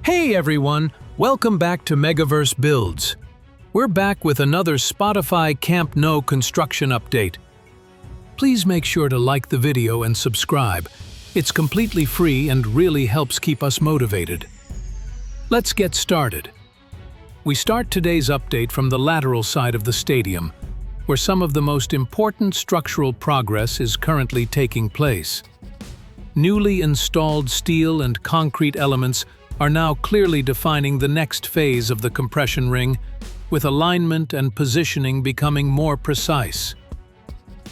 Hey everyone, welcome back to MegaVerse Builds. We're back with another Spotify Camp Nou construction update. Please make sure to like the video and subscribe. It's completely free and really helps keep us motivated. Let's get started. We start today's update from the lateral side of the stadium, where some of the most important structural progress is currently taking place. Newly installed steel and concrete elements are now clearly defining the next phase of the compression ring, with alignment and positioning becoming more precise.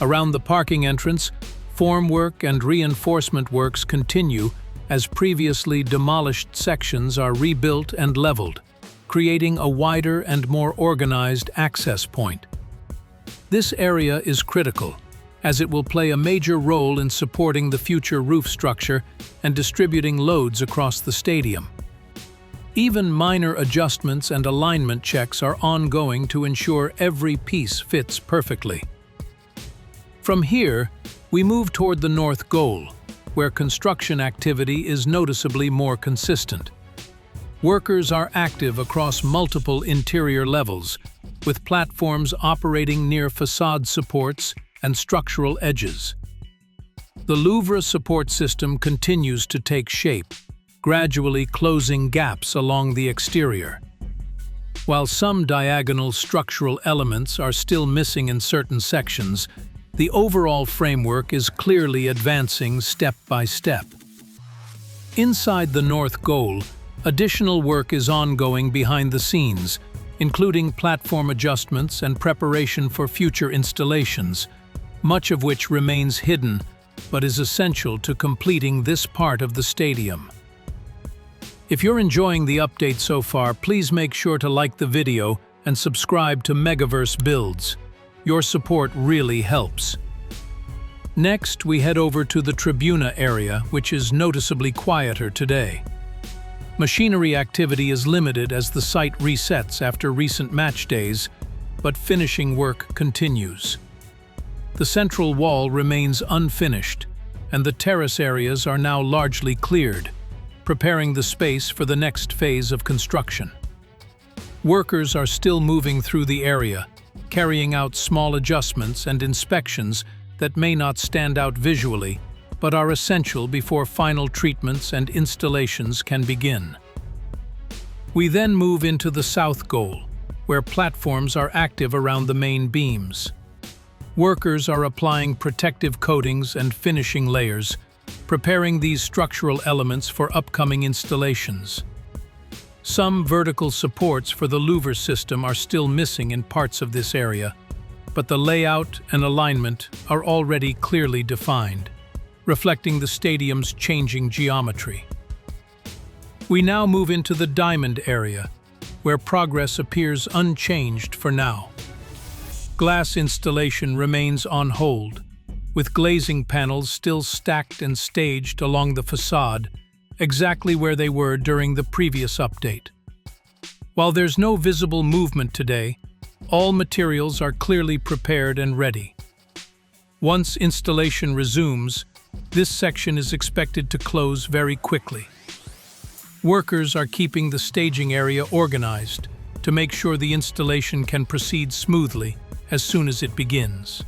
Around the parking entrance, formwork and reinforcement works continue as previously demolished sections are rebuilt and leveled, creating a wider and more organized access point. This area is critical, as it will play a major role in supporting the future roof structure and distributing loads across the stadium. Even minor adjustments and alignment checks are ongoing to ensure every piece fits perfectly. From here, we move toward the north goal, where construction activity is noticeably more consistent. Workers are active across multiple interior levels, with platforms operating near facade supports and structural edges. The Louvre support system continues to take shape, gradually closing gaps along the exterior. While some diagonal structural elements are still missing in certain sections, the overall framework is clearly advancing step by step. Inside the north goal, additional work is ongoing behind the scenes, including platform adjustments and preparation for future installations, much of which remains hidden but is essential to completing this part of the stadium. If you're enjoying the update so far, please make sure to like the video and subscribe to MegaVerse Builds. Your support really helps. Next, we head over to the Tribuna area, which is noticeably quieter today. Machinery activity is limited as the site resets after recent match days, but finishing work continues. The central wall remains unfinished, and the terrace areas are now largely cleared, preparing the space for the next phase of construction. Workers are still moving through the area, carrying out small adjustments and inspections that may not stand out visually, but are essential before final treatments and installations can begin. We then move into the south goal, where platforms are active around the main beams. Workers are applying protective coatings and finishing layers, preparing these structural elements for upcoming installations. Some vertical supports for the Louvre system are still missing in parts of this area, but the layout and alignment are already clearly defined, reflecting the stadium's changing geometry. We now move into the diamond area, where progress appears unchanged for now. Glass installation remains on hold, with glazing panels still stacked and staged along the facade, exactly where they were during the previous update. While there's no visible movement today, all materials are clearly prepared and ready. Once installation resumes, this section is expected to close very quickly. Workers are keeping the staging area organized to make sure the installation can proceed smoothly as soon as it begins.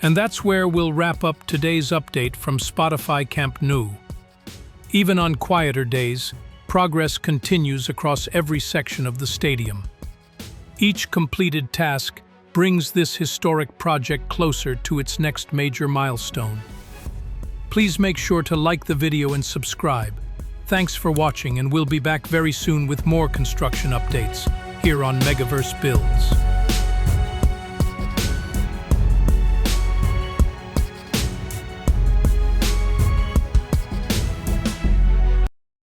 And that's where we'll wrap up today's update from Spotify Camp Nou. Even on quieter days, progress continues across every section of the stadium. Each completed task brings this historic project closer to its next major milestone. Please make sure to like the video and subscribe. Thanks for watching, and we'll be back very soon with more construction updates here on MegaVerse Builds.